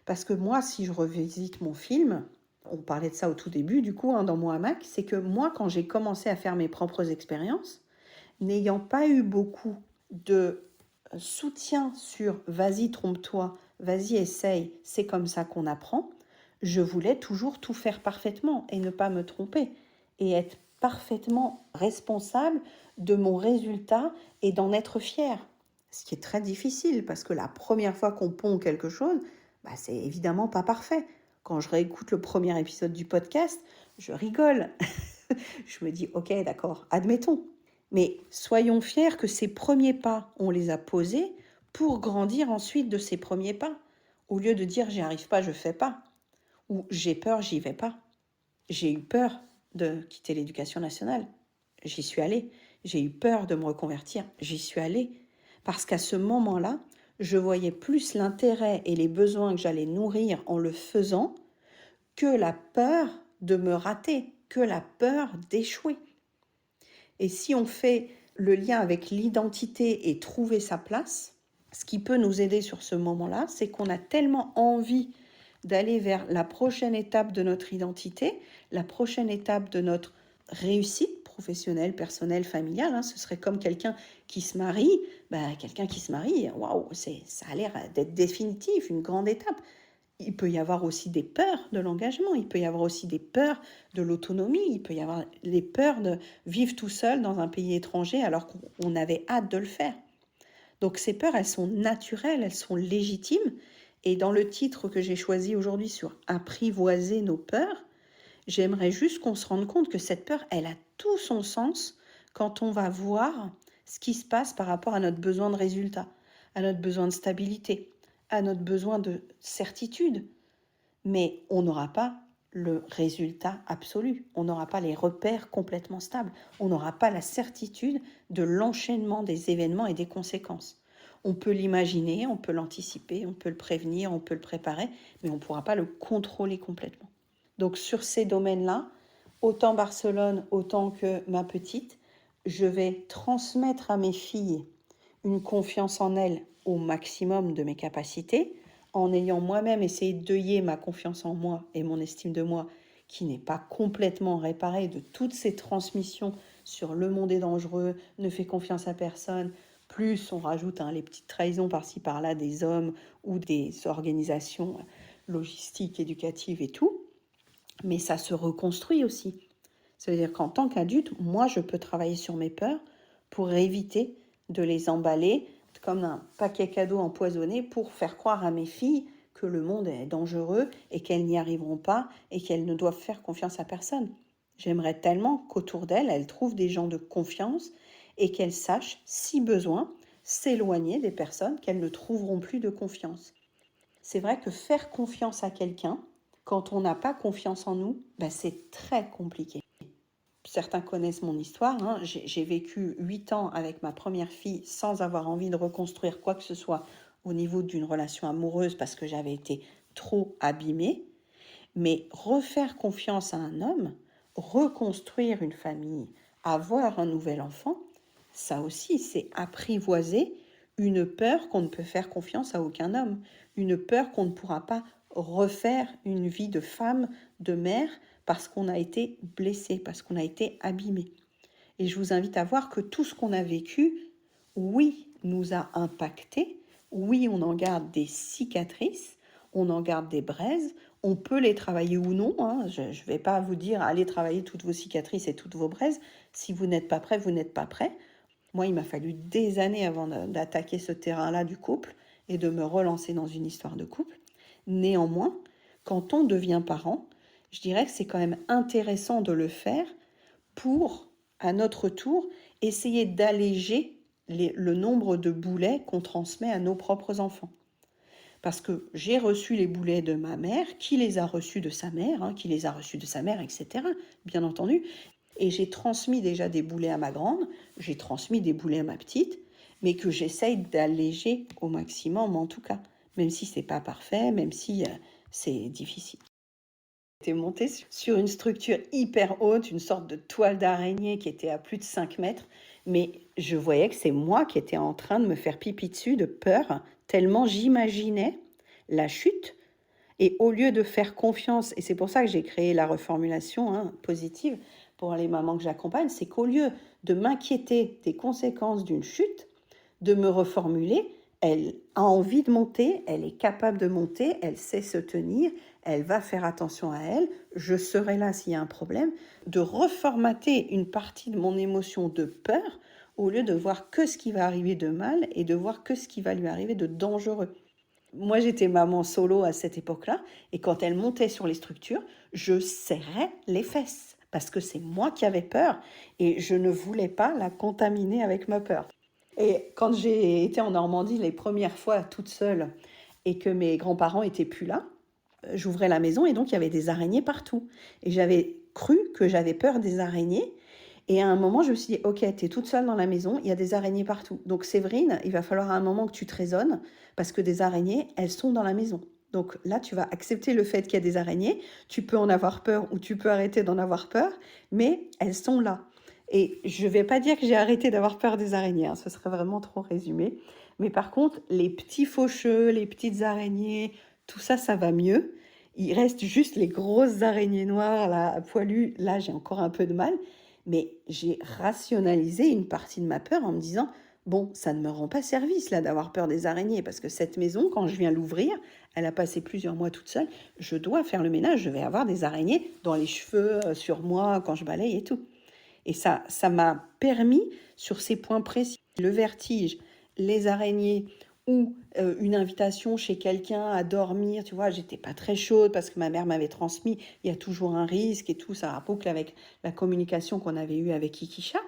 Parce que moi, si je revisite mon film, on parlait de ça au tout début du coup dans mon hamac, c'est que moi quand j'ai commencé à faire mes propres expériences, n'ayant pas eu beaucoup de soutien sur vas-y trompe-toi, vas-y essaye, c'est comme ça qu'on apprend, je voulais toujours tout faire parfaitement et ne pas me tromper et être parfaitement responsable de mon résultat et d'en être fière. Ce qui est très difficile parce que la première fois qu'on pond quelque chose, c'est évidemment pas parfait. Quand je réécoute le premier épisode du podcast, je rigole. Je me dis, ok, d'accord, admettons. Mais soyons fiers que ces premiers pas, on les a posés pour grandir ensuite de ces premiers pas. Au lieu de dire, j'y arrive pas, je fais pas. Ou j'ai peur, j'y vais pas. J'ai eu peur de quitter l'éducation nationale. J'y suis allée. J'ai eu peur de me reconvertir. J'y suis allée. Parce qu'à ce moment-là, je voyais plus l'intérêt et les besoins que j'allais nourrir en le faisant que la peur de me rater, que la peur d'échouer. Et si on fait le lien avec l'identité et trouver sa place, ce qui peut nous aider sur ce moment-là, c'est qu'on a tellement envie d'aller vers la prochaine étape de notre identité, la prochaine étape de notre réussite professionnelle, personnelle, familiale. Ce serait comme quelqu'un qui se marie. Quelqu'un qui se marie, waouh, ça a l'air d'être définitif, une grande étape. Il peut y avoir aussi des peurs de l'engagement, il peut y avoir aussi des peurs de l'autonomie, il peut y avoir les peurs de vivre tout seul dans un pays étranger alors qu'on avait hâte de le faire. Donc ces peurs, elles sont naturelles, elles sont légitimes. Et dans le titre que j'ai choisi aujourd'hui sur apprivoiser nos peurs, j'aimerais juste qu'on se rende compte que cette peur, elle a tout son sens quand on va voir ce qui se passe par rapport à notre besoin de résultat, à notre besoin de stabilité, à notre besoin de certitude. Mais on n'aura pas le résultat absolu, on n'aura pas les repères complètement stables, on n'aura pas la certitude de l'enchaînement des événements et des conséquences. On peut l'imaginer, on peut l'anticiper, on peut le prévenir, on peut le préparer, mais on ne pourra pas le contrôler complètement. Donc sur ces domaines-là, autant Barcelone, autant que ma petite, je vais transmettre à mes filles une confiance en elles au maximum de mes capacités, en ayant moi-même essayé de deuiller ma confiance en moi et mon estime de moi, qui n'est pas complètement réparée de toutes ces transmissions sur le monde est dangereux, ne fais confiance à personne, plus on rajoute les petites trahisons par-ci par-là des hommes ou des organisations logistiques, éducatives et tout. Mais ça se reconstruit aussi. Ça veut dire qu'en tant qu'adulte, moi, je peux travailler sur mes peurs pour éviter de les emballer comme un paquet cadeau empoisonné pour faire croire à mes filles que le monde est dangereux et qu'elles n'y arriveront pas et qu'elles ne doivent faire confiance à personne. J'aimerais tellement qu'autour d'elles, elles trouvent des gens de confiance et qu'elles sachent, si besoin, s'éloigner des personnes qu'elles ne trouveront plus de confiance. C'est vrai que faire confiance à quelqu'un, quand on n'a pas confiance en nous, c'est très compliqué. Certains connaissent mon histoire. J'ai vécu 8 ans avec ma première fille sans avoir envie de reconstruire quoi que ce soit au niveau d'une relation amoureuse parce que j'avais été trop abîmée. Mais refaire confiance à un homme, reconstruire une famille, avoir un nouvel enfant, ça aussi, c'est apprivoiser une peur qu'on ne peut faire confiance à aucun homme, une peur qu'on ne pourra pas refaire une vie de femme, de mère, parce qu'on a été blessé, parce qu'on a été abîmé. Et je vous invite à voir que tout ce qu'on a vécu, oui, nous a impacté, oui, on en garde des cicatrices, on en garde des braises, on peut les travailler ou non. Je ne vais pas vous dire allez travailler toutes vos cicatrices et toutes vos braises. Si vous n'êtes pas prêt, vous n'êtes pas prêt. Moi, il m'a fallu des années avant d'attaquer ce terrain-là du couple et de me relancer dans une histoire de couple. Néanmoins, quand on devient parent, je dirais que c'est quand même intéressant de le faire pour, à notre tour, essayer d'alléger le nombre de boulets qu'on transmet à nos propres enfants. Parce que j'ai reçu les boulets de ma mère, qui les a reçus de sa mère, qui les a reçus de sa mère, etc., bien entendu. Et j'ai transmis déjà des boulets à ma grande, j'ai transmis des boulets à ma petite, mais que j'essaye d'alléger au maximum en tout cas, même si c'est pas parfait, même si c'est difficile. J'étais montée sur une structure hyper haute, une sorte de toile d'araignée qui était à plus de 5 mètres, mais je voyais que c'est moi qui étais en train de me faire pipi dessus de peur, tellement j'imaginais la chute. Et au lieu de faire confiance, et c'est pour ça que j'ai créé la reformulation positive pour les mamans que j'accompagne, c'est qu'au lieu de m'inquiéter des conséquences d'une chute, de me reformuler, elle a envie de monter, elle est capable de monter, elle sait se tenir, elle va faire attention à elle, je serai là s'il y a un problème, de reformater une partie de mon émotion de peur au lieu de voir que ce qui va arriver de mal et de voir que ce qui va lui arriver de dangereux. Moi, j'étais maman solo à cette époque-là, et quand elle montait sur les structures, je serrais les fesses, parce que c'est moi qui avais peur, et je ne voulais pas la contaminer avec ma peur. Et quand j'ai été en Normandie les premières fois toute seule, et que mes grands-parents étaient plus là, j'ouvrais la maison, et donc il y avait des araignées partout. Et j'avais cru que j'avais peur des araignées, et à un moment, je me suis dit, ok, tu es toute seule dans la maison, il y a des araignées partout. Donc Séverine, il va falloir à un moment que tu te raisonnes, parce que des araignées, elles sont dans la maison. Donc là, tu vas accepter le fait qu'il y a des araignées, tu peux en avoir peur ou tu peux arrêter d'en avoir peur, mais elles sont là. Et je ne vais pas dire que j'ai arrêté d'avoir peur des araignées, ce serait vraiment trop résumé. Mais par contre, les petits faucheux, les petites araignées, tout ça, ça va mieux. Il reste juste les grosses araignées noires, là, poilues. Là, j'ai encore un peu de mal. Mais j'ai rationalisé une partie de ma peur en me disant, Bon, ça ne me rend pas service là d'avoir peur des araignées parce que cette maison, quand je viens l'ouvrir, elle a passé plusieurs mois toute seule. Je dois faire le ménage, je vais avoir des araignées dans les cheveux, sur moi, quand je balaye et tout. Et ça m'a permis, sur ces points précis, le vertige, les araignées ou une invitation chez quelqu'un à dormir, tu vois, j'étais pas très chaude parce que ma mère m'avait transmis, il y a toujours un risque et tout, ça rappelle avec la communication qu'on avait eue avec Kikisha.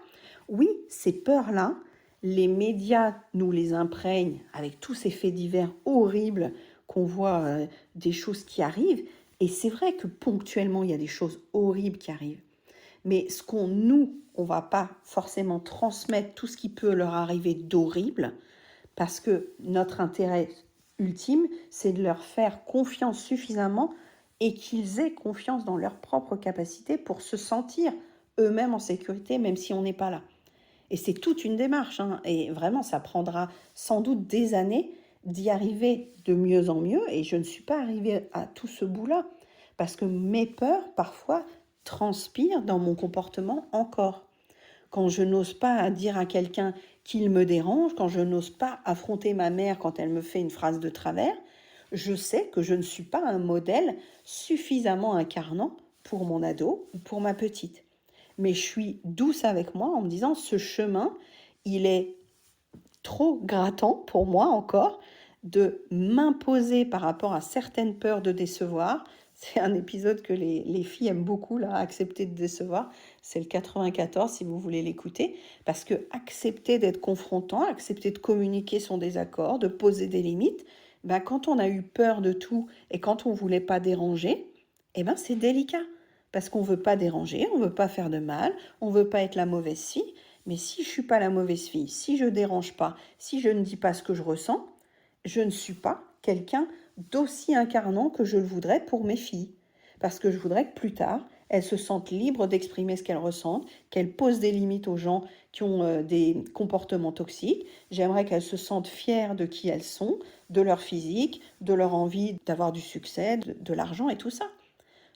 Oui, ces peurs-là, les médias nous les imprègnent avec tous ces faits divers horribles qu'on voit, des choses qui arrivent. Et c'est vrai que ponctuellement, il y a des choses horribles qui arrivent. Mais on va pas forcément transmettre tout ce qui peut leur arriver d'horrible, parce que notre intérêt ultime, c'est de leur faire confiance suffisamment et qu'ils aient confiance dans leur propre capacité pour se sentir eux-mêmes en sécurité, même si on n'est pas là. Et c'est toute une démarche, hein, et vraiment, ça prendra sans doute des années d'y arriver de mieux en mieux, et je ne suis pas arrivée à tout ce bout-là, parce que mes peurs, parfois, transpirent dans mon comportement encore. Quand je n'ose pas dire à quelqu'un qu'il me dérange, quand je n'ose pas affronter ma mère quand elle me fait une phrase de travers, je sais que je ne suis pas un modèle suffisamment incarnant pour mon ado ou pour ma petite. Mais je suis douce avec moi en me disant ce chemin, il est trop grattant pour moi encore de m'imposer par rapport à certaines peurs de décevoir. C'est un épisode que les filles aiment beaucoup, là, accepter de décevoir. C'est le 94 si vous voulez l'écouter. Parce que accepter d'être confrontant, accepter de communiquer son désaccord, de poser des limites, ben, quand on a eu peur de tout et quand on ne voulait pas déranger, eh ben, c'est délicat. Parce qu'on ne veut pas déranger, on ne veut pas faire de mal, on ne veut pas être la mauvaise fille. Mais si je ne suis pas la mauvaise fille, si je ne dérange pas, si je ne dis pas ce que je ressens, je ne suis pas quelqu'un d'aussi incarnant que je le voudrais pour mes filles. Parce que je voudrais que plus tard, elles se sentent libres d'exprimer ce qu'elles ressentent, qu'elles posent des limites aux gens qui ont des comportements toxiques. J'aimerais qu'elles se sentent fières de qui elles sont, de leur physique, de leur envie d'avoir du succès, de l'argent et tout ça.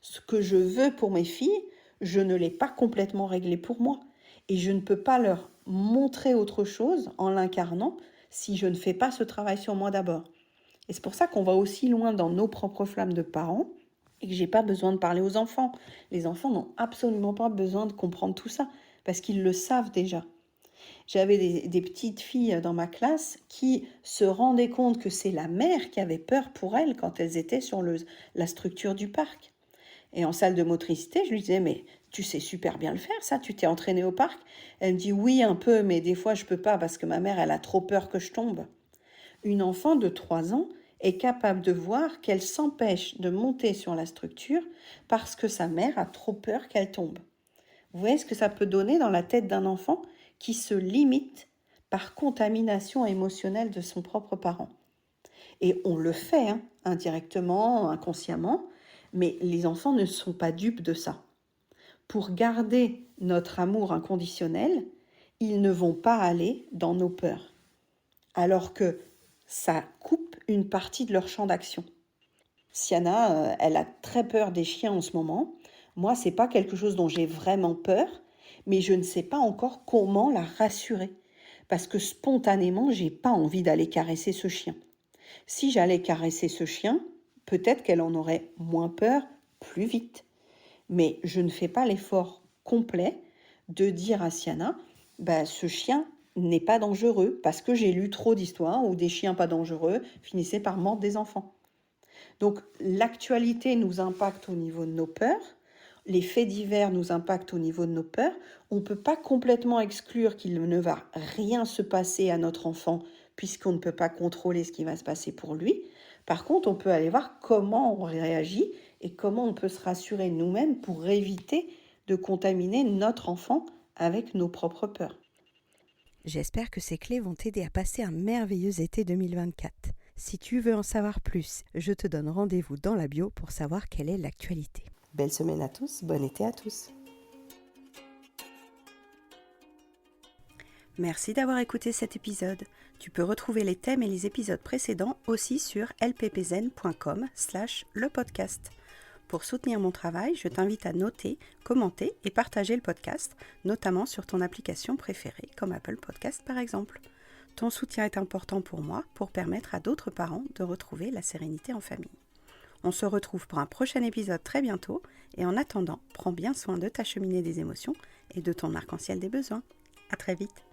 Ce que je veux pour mes filles, je ne l'ai pas complètement réglé pour moi. Et je ne peux pas leur montrer autre chose en l'incarnant si je ne fais pas ce travail sur moi d'abord. Et c'est pour ça qu'on va aussi loin dans nos propres flammes de parents et que j'ai pas besoin de parler aux enfants. Les enfants n'ont absolument pas besoin de comprendre tout ça parce qu'ils le savent déjà. J'avais des petites filles dans ma classe qui se rendaient compte que c'est la mère qui avait peur pour elles quand elles étaient sur la structure du parc. Et en salle de motricité, je lui disais, mais tu sais super bien le faire, ça, tu t'es entraînée au parc? Elle me dit, oui, un peu, mais des fois, je peux pas parce que ma mère, elle a trop peur que je tombe. Une enfant de 3 ans est capable de voir qu'elle s'empêche de monter sur la structure parce que sa mère a trop peur qu'elle tombe. Vous voyez ce que ça peut donner dans la tête d'un enfant qui se limite par contamination émotionnelle de son propre parent. Et on le fait, hein, indirectement, inconsciemment, mais les enfants ne sont pas dupes de ça. Pour garder notre amour inconditionnel, ils ne vont pas aller dans nos peurs, alors que ça coupe une partie de leur champ d'action. Siana, elle a très peur des chiens en ce moment. Moi, c'est pas quelque chose dont j'ai vraiment peur, mais je ne sais pas encore comment la rassurer, parce que spontanément, j'ai pas envie d'aller caresser ce chien. Si j'allais caresser ce chien, peut-être qu'elle en aurait moins peur plus vite. Mais je ne fais pas l'effort complet de dire à Siana, bah, ce chien n'est pas dangereux, parce que j'ai lu trop d'histoires où des chiens pas dangereux finissaient par mordre des enfants. Donc l'actualité nous impacte au niveau de nos peurs, les faits divers nous impactent au niveau de nos peurs. On ne peut pas complètement exclure qu'il ne va rien se passer à notre enfant puisqu'on ne peut pas contrôler ce qui va se passer pour lui. Par contre, on peut aller voir comment on réagit et comment on peut se rassurer nous-mêmes pour éviter de contaminer notre enfant avec nos propres peurs. J'espère que ces clés vont t'aider à passer un merveilleux été 2024. Si tu veux en savoir plus, je te donne rendez-vous dans la bio pour savoir quelle est l'actualité. Belle semaine à tous, bon été à tous. Merci d'avoir écouté cet épisode. Tu peux retrouver les thèmes et les épisodes précédents aussi sur lppzen.com/lepodcast. Pour soutenir mon travail, je t'invite à noter, commenter et partager le podcast, notamment sur ton application préférée, comme Apple Podcast par exemple. Ton soutien est important pour moi pour permettre à d'autres parents de retrouver la sérénité en famille. On se retrouve pour un prochain épisode très bientôt et en attendant, prends bien soin de ta cheminée des émotions et de ton arc-en-ciel des besoins. À très vite.